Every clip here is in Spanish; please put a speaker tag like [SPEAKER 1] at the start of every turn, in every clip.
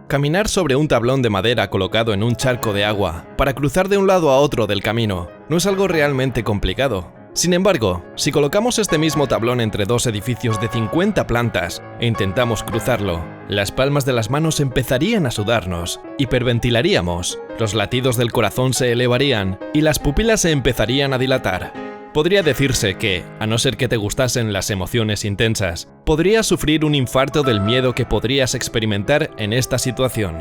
[SPEAKER 1] Caminar sobre un tablón de madera colocado en un charco de agua para cruzar de un lado a otro del camino no es algo realmente complicado. Sin embargo, si colocamos este mismo tablón entre dos edificios de 50 plantas e intentamos cruzarlo, las palmas de las manos empezarían a sudarnos, hiperventilaríamos, los latidos del corazón se elevarían y las pupilas se empezarían a dilatar. Podría decirse que, a no ser que te gustasen las emociones intensas, podrías sufrir un infarto del miedo que podrías experimentar en esta situación.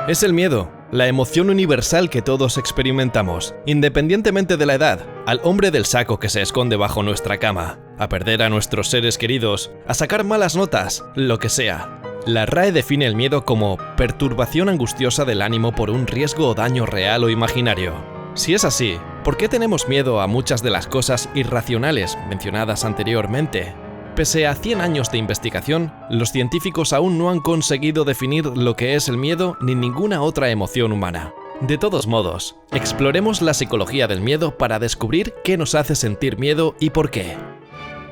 [SPEAKER 1] Es el miedo, la emoción universal que todos experimentamos, independientemente de la edad, al hombre del saco que se esconde bajo nuestra cama, a perder a nuestros seres queridos, a sacar malas notas, lo que sea. La RAE define el miedo como perturbación angustiosa del ánimo por un riesgo o daño real o imaginario. Si es así, ¿por qué tenemos miedo a muchas de las cosas irracionales mencionadas anteriormente? Pese a 100 años de investigación, los científicos aún no han conseguido definir lo que es el miedo ni ninguna otra emoción humana. De todos modos, exploremos la psicología del miedo para descubrir qué nos hace sentir miedo y por qué.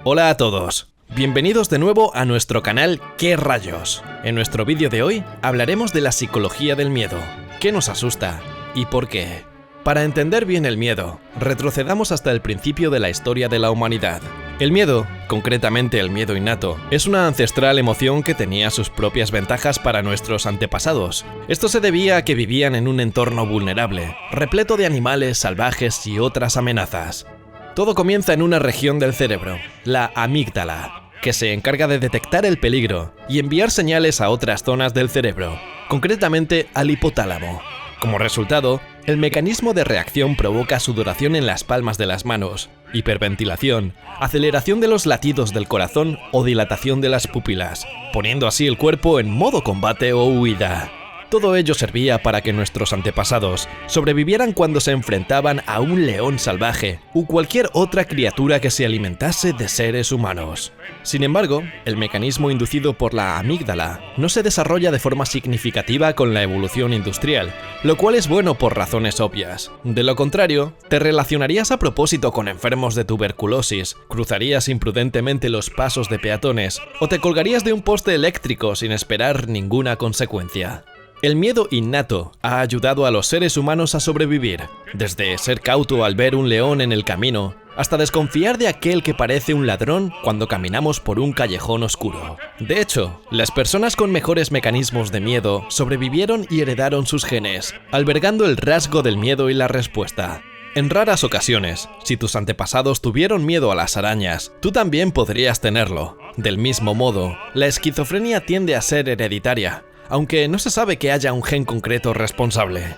[SPEAKER 1] Hola a todos, bienvenidos de nuevo a nuestro canal ¿Qué rayos? En nuestro vídeo de hoy hablaremos de la psicología del miedo, qué nos asusta y por qué. Para entender bien el miedo, retrocedamos hasta el principio de la historia de la humanidad. El miedo, concretamente el miedo innato, es una ancestral emoción que tenía sus propias ventajas para nuestros antepasados. Esto se debía a que vivían en un entorno vulnerable, repleto de animales salvajes y otras amenazas. Todo comienza en una región del cerebro, la amígdala, que se encarga de detectar el peligro y enviar señales a otras zonas del cerebro, concretamente al hipotálamo. Como resultado, el mecanismo de reacción provoca sudoración en las palmas de las manos, hiperventilación, aceleración de los latidos del corazón o dilatación de las pupilas, poniendo así el cuerpo en modo combate o huida. Todo ello servía para que nuestros antepasados sobrevivieran cuando se enfrentaban a un león salvaje u cualquier otra criatura que se alimentase de seres humanos. Sin embargo, el mecanismo inducido por la amígdala no se desarrolla de forma significativa con la evolución industrial, lo cual es bueno por razones obvias. De lo contrario, te relacionarías a propósito con enfermos de tuberculosis, cruzarías imprudentemente los pasos de peatones o te colgarías de un poste eléctrico sin esperar ninguna consecuencia. El miedo innato ha ayudado a los seres humanos a sobrevivir, desde ser cauto al ver un león en el camino, hasta desconfiar de aquel que parece un ladrón cuando caminamos por un callejón oscuro. De hecho, las personas con mejores mecanismos de miedo sobrevivieron y heredaron sus genes, albergando el rasgo del miedo y la respuesta. En raras ocasiones, si tus antepasados tuvieron miedo a las arañas, tú también podrías tenerlo. Del mismo modo, la esquizofrenia tiende a ser hereditaria, aunque no se sabe que haya un gen concreto responsable.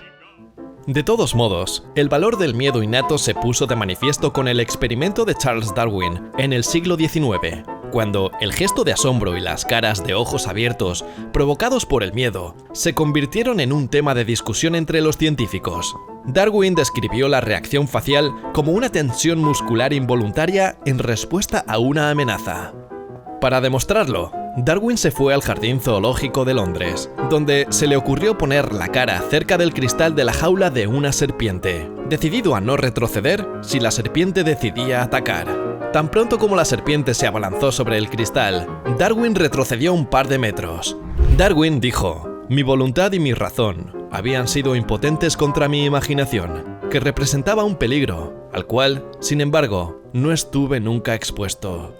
[SPEAKER 1] De todos modos, el valor del miedo innato se puso de manifiesto con el experimento de Charles Darwin en el siglo XIX, cuando el gesto de asombro y las caras de ojos abiertos provocados por el miedo se convirtieron en un tema de discusión entre los científicos. Darwin describió la reacción facial como una tensión muscular involuntaria en respuesta a una amenaza. Para demostrarlo, Darwin se fue al Jardín Zoológico de Londres, donde se le ocurrió poner la cara cerca del cristal de la jaula de una serpiente, decidido a no retroceder si la serpiente decidía atacar. Tan pronto como la serpiente se abalanzó sobre el cristal, Darwin retrocedió un par de metros. Darwin dijo: "Mi voluntad y mi razón habían sido impotentes contra mi imaginación, que representaba un peligro, al cual, sin embargo, no estuve nunca expuesto".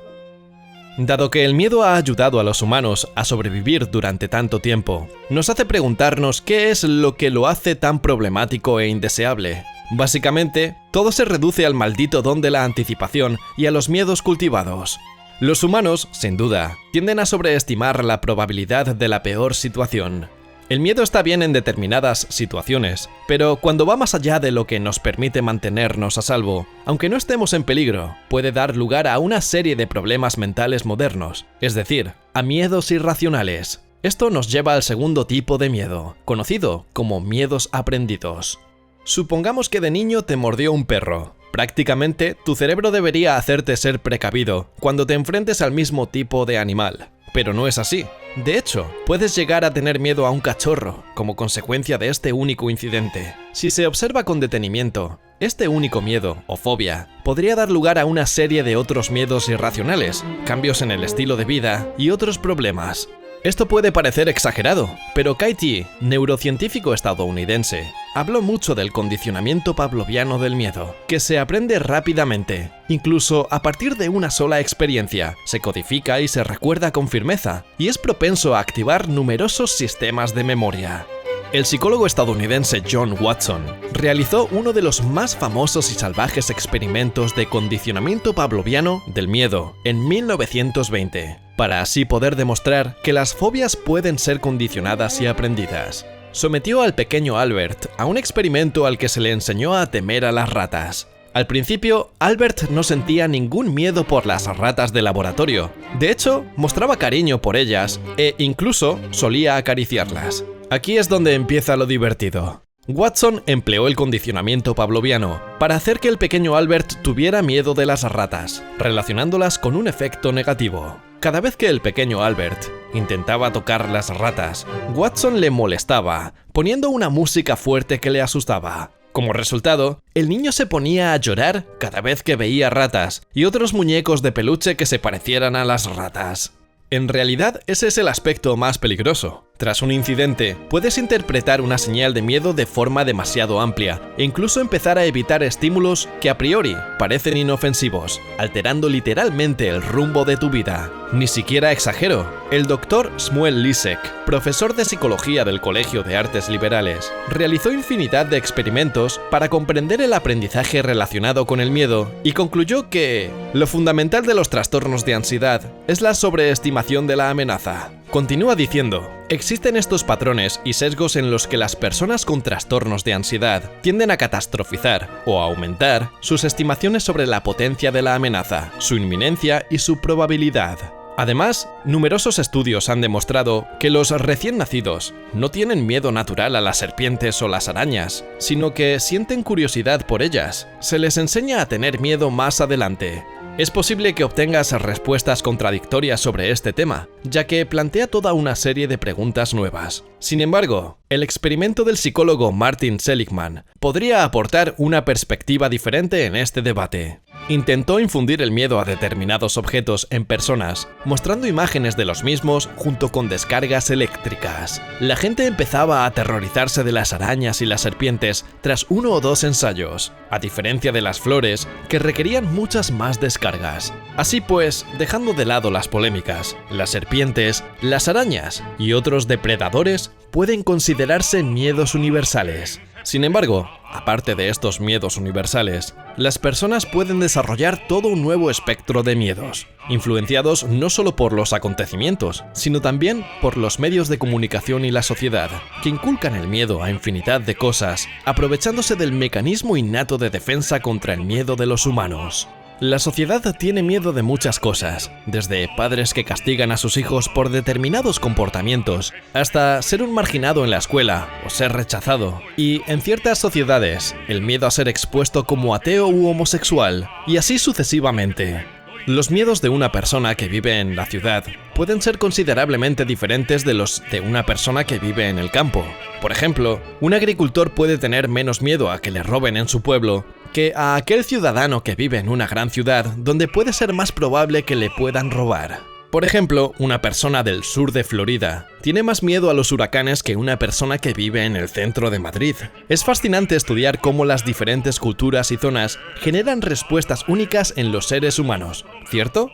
[SPEAKER 1] Dado que el miedo ha ayudado a los humanos a sobrevivir durante tanto tiempo, nos hace preguntarnos qué es lo que lo hace tan problemático e indeseable. Básicamente, todo se reduce al maldito don de la anticipación y a los miedos cultivados. Los humanos, sin duda, tienden a sobreestimar la probabilidad de la peor situación. El miedo está bien en determinadas situaciones, pero cuando va más allá de lo que nos permite mantenernos a salvo, aunque no estemos en peligro, puede dar lugar a una serie de problemas mentales modernos, es decir, a miedos irracionales. Esto nos lleva al segundo tipo de miedo, conocido como miedos aprendidos. Supongamos que de niño te mordió un perro. Prácticamente, tu cerebro debería hacerte ser precavido cuando te enfrentes al mismo tipo de animal. Pero no es así. De hecho, puedes llegar a tener miedo a un cachorro como consecuencia de este único incidente. Si se observa con detenimiento, este único miedo o fobia podría dar lugar a una serie de otros miedos irracionales, cambios en el estilo de vida y otros problemas. Esto puede parecer exagerado, pero Kai-T, neurocientífico estadounidense, habló mucho del condicionamiento pavloviano del miedo, que se aprende rápidamente, incluso a partir de una sola experiencia, se codifica y se recuerda con firmeza, y es propenso a activar numerosos sistemas de memoria. El psicólogo estadounidense John Watson realizó uno de los más famosos y salvajes experimentos de condicionamiento pavloviano del miedo en 1920, para así poder demostrar que las fobias pueden ser condicionadas y aprendidas. Sometió al pequeño Albert a un experimento al que se le enseñó a temer a las ratas. Al principio, Albert no sentía ningún miedo por las ratas de laboratorio. De hecho, mostraba cariño por ellas e incluso solía acariciarlas. Aquí es donde empieza lo divertido. Watson empleó el condicionamiento pavloviano para hacer que el pequeño Albert tuviera miedo de las ratas, relacionándolas con un efecto negativo. Cada vez que el pequeño Albert intentaba tocar las ratas, Watson le molestaba, poniendo una música fuerte que le asustaba. Como resultado, el niño se ponía a llorar cada vez que veía ratas y otros muñecos de peluche que se parecieran a las ratas. En realidad, ese es el aspecto más peligroso. Tras un incidente, puedes interpretar una señal de miedo de forma demasiado amplia e incluso empezar a evitar estímulos que a priori parecen inofensivos, alterando literalmente el rumbo de tu vida. Ni siquiera exagero. El Dr. Shmuel Lisek, profesor de psicología del Colegio de Artes Liberales, realizó infinidad de experimentos para comprender el aprendizaje relacionado con el miedo y concluyó que lo fundamental de los trastornos de ansiedad es la sobreestimación de la amenaza. Continúa diciendo, existen estos patrones y sesgos en los que las personas con trastornos de ansiedad tienden a catastrofizar o a aumentar sus estimaciones sobre la potencia de la amenaza, su inminencia y su probabilidad. Además, numerosos estudios han demostrado que los recién nacidos no tienen miedo natural a las serpientes o las arañas, sino que sienten curiosidad por ellas. Se les enseña a tener miedo más adelante. Es posible que obtengas respuestas contradictorias sobre este tema, ya que plantea toda una serie de preguntas nuevas. Sin embargo, el experimento del psicólogo Martin Seligman podría aportar una perspectiva diferente en este debate. Intentó infundir el miedo a determinados objetos en personas, mostrando imágenes de los mismos junto con descargas eléctricas. La gente empezaba a aterrorizarse de las arañas y las serpientes tras 1 o 2 ensayos, a diferencia de las flores, que requerían muchas más descargas. Así pues, dejando de lado las polémicas, las serpientes, las arañas y otros depredadores pueden considerarse miedos universales. Sin embargo, aparte de estos miedos universales, las personas pueden desarrollar todo un nuevo espectro de miedos, influenciados no solo por los acontecimientos, sino también por los medios de comunicación y la sociedad, que inculcan el miedo a infinidad de cosas, aprovechándose del mecanismo innato de defensa contra el miedo de los humanos. La sociedad tiene miedo de muchas cosas, desde padres que castigan a sus hijos por determinados comportamientos, hasta ser un marginado en la escuela o ser rechazado. Y en ciertas sociedades, el miedo a ser expuesto como ateo u homosexual, y así sucesivamente. Los miedos de una persona que vive en la ciudad pueden ser considerablemente diferentes de los de una persona que vive en el campo. Por ejemplo, un agricultor puede tener menos miedo a que le roben en su pueblo que a aquel ciudadano que vive en una gran ciudad donde puede ser más probable que le puedan robar. Por ejemplo, una persona del sur de Florida tiene más miedo a los huracanes que una persona que vive en el centro de Madrid. Es fascinante estudiar cómo las diferentes culturas y zonas generan respuestas únicas en los seres humanos, ¿cierto?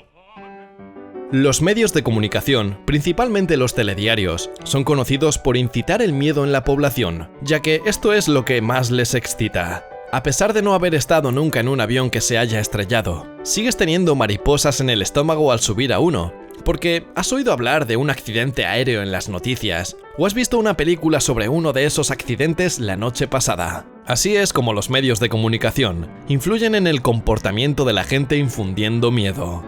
[SPEAKER 1] Los medios de comunicación, principalmente los telediarios, son conocidos por incitar el miedo en la población, ya que esto es lo que más les excita. A pesar de no haber estado nunca en un avión que se haya estrellado, sigues teniendo mariposas en el estómago al subir a uno, porque has oído hablar de un accidente aéreo en las noticias, o has visto una película sobre uno de esos accidentes la noche pasada. Así es como los medios de comunicación influyen en el comportamiento de la gente infundiendo miedo.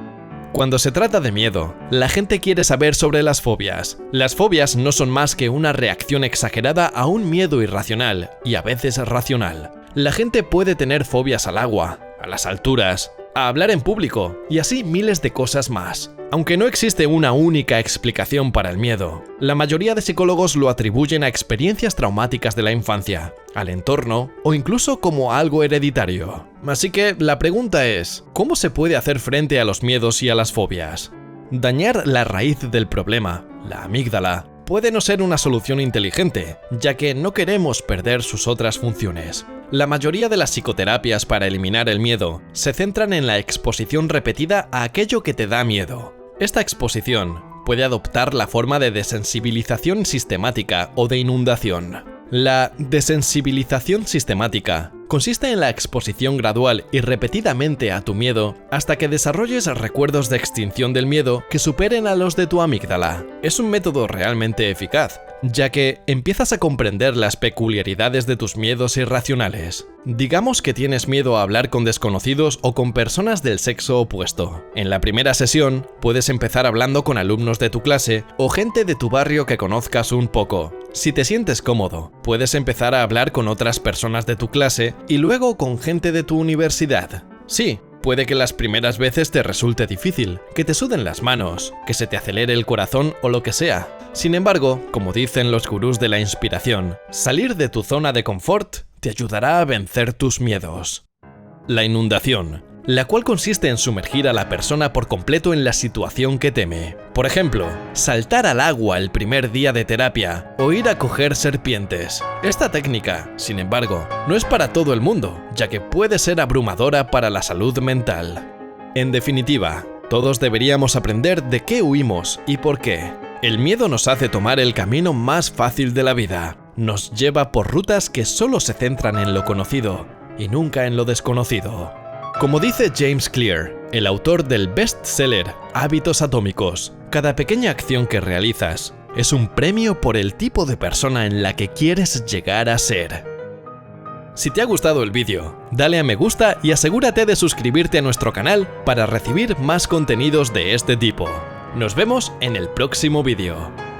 [SPEAKER 1] Cuando se trata de miedo, la gente quiere saber sobre las fobias. Las fobias no son más que una reacción exagerada a un miedo irracional y a veces racional. La gente puede tener fobias al agua, a las alturas, a hablar en público y así miles de cosas más. Aunque no existe una única explicación para el miedo, la mayoría de psicólogos lo atribuyen a experiencias traumáticas de la infancia, al entorno o incluso como algo hereditario. Así que la pregunta es, ¿cómo se puede hacer frente a los miedos y a las fobias? Dañar la raíz del problema la amígdala, puede no ser una solución inteligente, ya que no queremos perder sus otras funciones. La mayoría de las psicoterapias para eliminar el miedo se centran en la exposición repetida a aquello que te da miedo. Esta exposición puede adoptar la forma de desensibilización sistemática o de inundación. La desensibilización sistemática consiste en la exposición gradual y repetidamente a tu miedo hasta que desarrolles recuerdos de extinción del miedo que superen a los de tu amígdala. Es un método realmente eficaz, ya que empiezas a comprender las peculiaridades de tus miedos irracionales. Digamos que tienes miedo a hablar con desconocidos o con personas del sexo opuesto. En la primera sesión, puedes empezar hablando con alumnos de tu clase o gente de tu barrio que conozcas un poco. Si te sientes cómodo, puedes empezar a hablar con otras personas de tu clase y luego con gente de tu universidad. Sí, puede que las primeras veces te resulte difícil, que te suden las manos, que se te acelere el corazón o lo que sea. Sin embargo, como dicen los gurús de la inspiración, salir de tu zona de confort te ayudará a vencer tus miedos. La inundación, la cual consiste en sumergir a la persona por completo en la situación que teme. Por ejemplo, saltar al agua el primer día de terapia o ir a coger serpientes. Esta técnica, sin embargo, no es para todo el mundo, ya que puede ser abrumadora para la salud mental. En definitiva, todos deberíamos aprender de qué huimos y por qué. El miedo nos hace tomar el camino más fácil de la vida. Nos lleva por rutas que solo se centran en lo conocido y nunca en lo desconocido. Como dice James Clear, el autor del bestseller Hábitos Atómicos, cada pequeña acción que realizas es un premio por el tipo de persona en la que quieres llegar a ser. Si te ha gustado el vídeo, dale a me gusta y asegúrate de suscribirte a nuestro canal para recibir más contenidos de este tipo. Nos vemos en el próximo vídeo.